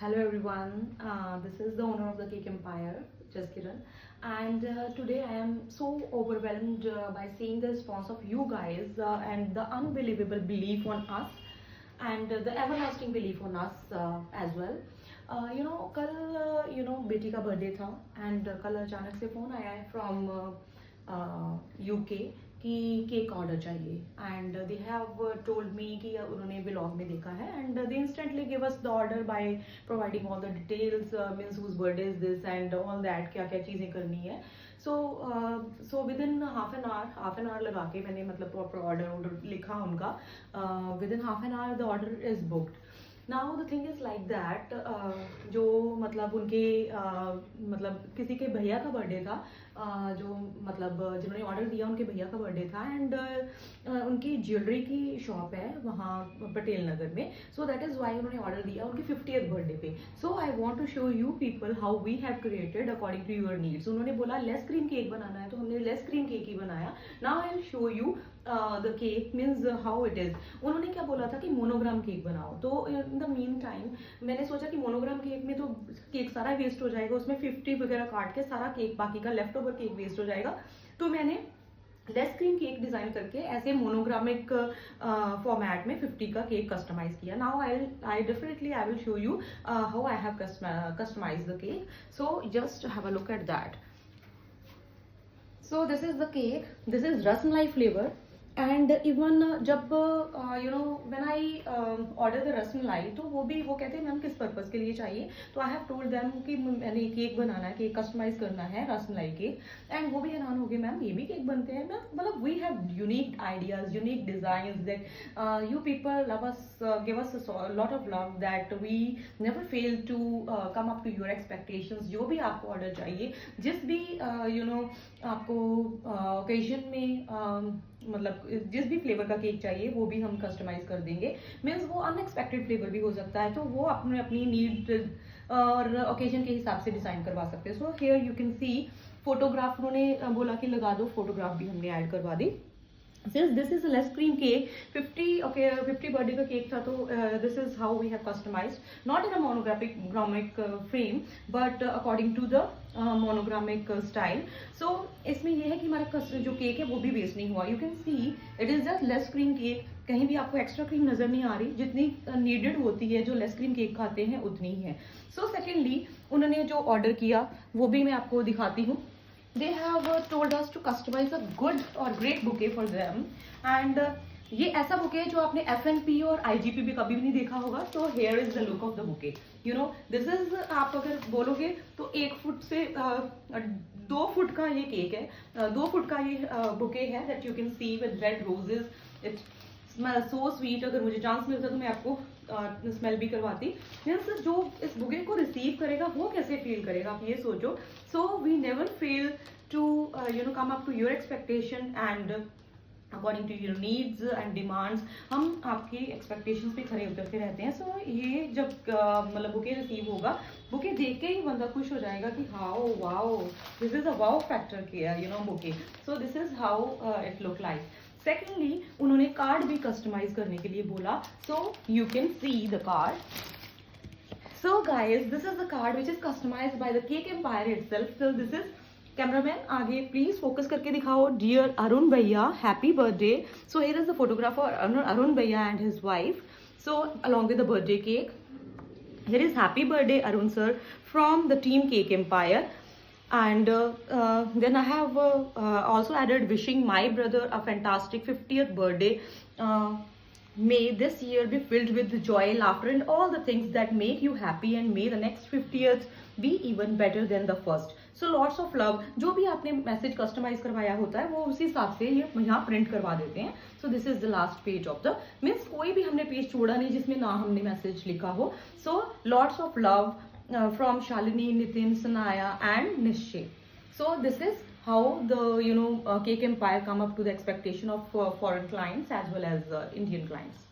Hello everyone, this is the owner of the Cake Empire, Jaskiran, and today I am so overwhelmed by seeing the response of you guys and the unbelievable belief on us and the everlasting belief on us as well. कल बेटी का birthday था and कल अचानक से phone आया है from UK कि केक ऑर्डर चाहिए and they have told me कि उन्होंने व्लॉग में देखा है and they instantly give us the order by providing all the details means whose birthday is this and all that क्या क्या चीज़ें करनी है. So within half an hour लगा के मैंने मतलब प्रॉपर ऑर्डर लिखा उनका. Within half an hour the order is booked. Now the thing is like that जो मतलब उनके मतलब किसी के भैया का बर्थडे था, जो मतलब जिन्होंने ऑर्डर दिया उनके भैया का बर्थडे था एंड उनकी ज्वेलरी की शॉप है वहाँ पटेल नगर में. सो दैट इज़ वाई उन्होंने ऑर्डर दिया उनकी 50th बर्थडे पे. So I want to show you people how we have created according to your needs. उन्होंने बोला लेस क्रीम केक बनाना है तो हमने लेस क्रीम केक ही बनाया. Now I will show you the cake means how it is. उन्होंने क्या बोला था कि मोनोग्राम केक बनाओ. तो इन द मीन टाइम मैंने सोचा कि मोनोग्राम केक में तो केक सारा वेस्ट हो जाएगा, उसमें 50 वगैरह काट के सारा केक बाकी का लेफ्ट ओवर केक वेस्ट हो जाएगा. तो मैंने लेस क्रीम केक डिजाइन करके ऐसे मोनोग्रामिक फॉर्मेट में 50 का केक कस्टमाइज किया. Now I definitely I will show you how I have customize the cake. So just have a look at that. So this is the cake. This is rasmalai flavor. And even जब when I order the rasmalai तो वो कहते हैं ma'am किस purpose के लिए चाहिए. तो आई हैव टोल्ड देम कि मैंने केक बनाना है, केक कस्टमाइज करना है रसमलाई केक. एंड वो भी हैरान हो गए मैम ये भी केक बनते हैं. मैम मतलब we have unique ideas, unique design that you people love us, give us lot of love that we never fail to come up to your expectations. जो भी आपको ऑर्डर चाहिए, जिस भी आपको ओकेजन में मतलब जिस भी फ्लेवर का केक चाहिए वो भी हम कस्टमाइज कर देंगे. मीन्स वो अनएक्सपेक्टेड फ्लेवर भी हो सकता है तो वो अपने अपनी नीड और ओकेजन के हिसाब से डिजाइन करवा सकते हैं. So here you can C photograph उन्होंने बोला कि लगा दो, फोटोग्राफ भी हमने ऐड करवा दी. Since this is a less cream cake, 50 birthday का केक था तो this is how we have customized, not in a monogrammic frame but according to the monogrammic style. So इसमें ये है कि हमारा जो केक है वो भी वेस्ट नहीं हुआ. You can see it is just less cream cake. कहीं भी आपको एक्स्ट्रा क्रीम नजर नहीं आ रही, जितनी नीडेड होती है जो लेस क्रीम केक खाते हैं उतनी ही है. सो सेकेंडली उन्होंने जो ऑर्डर किया वो भी मैं आपको दिखाती हूँ. They have told us to customize a good or great bouquet for them and ये ऐसा बुके है जो आपने FNP और IGP भी कभी भी नहीं देखा होगा. तो here is the look of the bouquet. You know this is आप अगर बोलोगे तो 1 फुट से 2 फुट का ये केक है, 2 फुट का ये बुके है that you can see with red roses. It smells so sweet. अगर मुझे चांस मिलता तो मैं आपको स्मेल भी करवाती. मीन्स जो इस बुके को रिसीव करेगा वो कैसे फील करेगा आप ये सोचो. So we never fail to come up to your expectation and according to your needs and demands. हम आपकी एक्सपेक्टेशंस पे खरे उतरते रहते हैं. सो ये जब मतलब बुके रिसीव होगा, बुके देख के ही बंदा खुश हो जाएगा कि how wow this is a wow factor किया bouquet. So this is how it look like. Secondly उन्होंने कार्ड भी कस्टमाइज करने के लिए बोला. So you can see the card. So guys this is the card which is customized by the cake empire itself. So this is cameraman आगे please focus करके दिखाओ. Dear Arun भैया happy birthday. So here is the photograph of Arun भैया and his wife. So along with the birthday cake here is happy birthday Arun sir from the team Cake Empire. And then I have also added wishing my brother a fantastic 50th birthday. May this year be filled with joy, laughter and all the things that make you happy and may the next 50th be even better than the first. So lots of love. जो भी आपने message customise करवाया होता है वो उसी हिसाब से ये यहाँ प्रिंट करवा देते हैं. सो this is the last page of the means कोई भी हमने पेज छोड़ा नहीं जिसमें ना हमने मैसेज लिखा हो. So lots of love from Shalini, Nitin, Sanaya and Nishche. So this is how the Cake Empire come up to the expectation of foreign clients as well as Indian clients.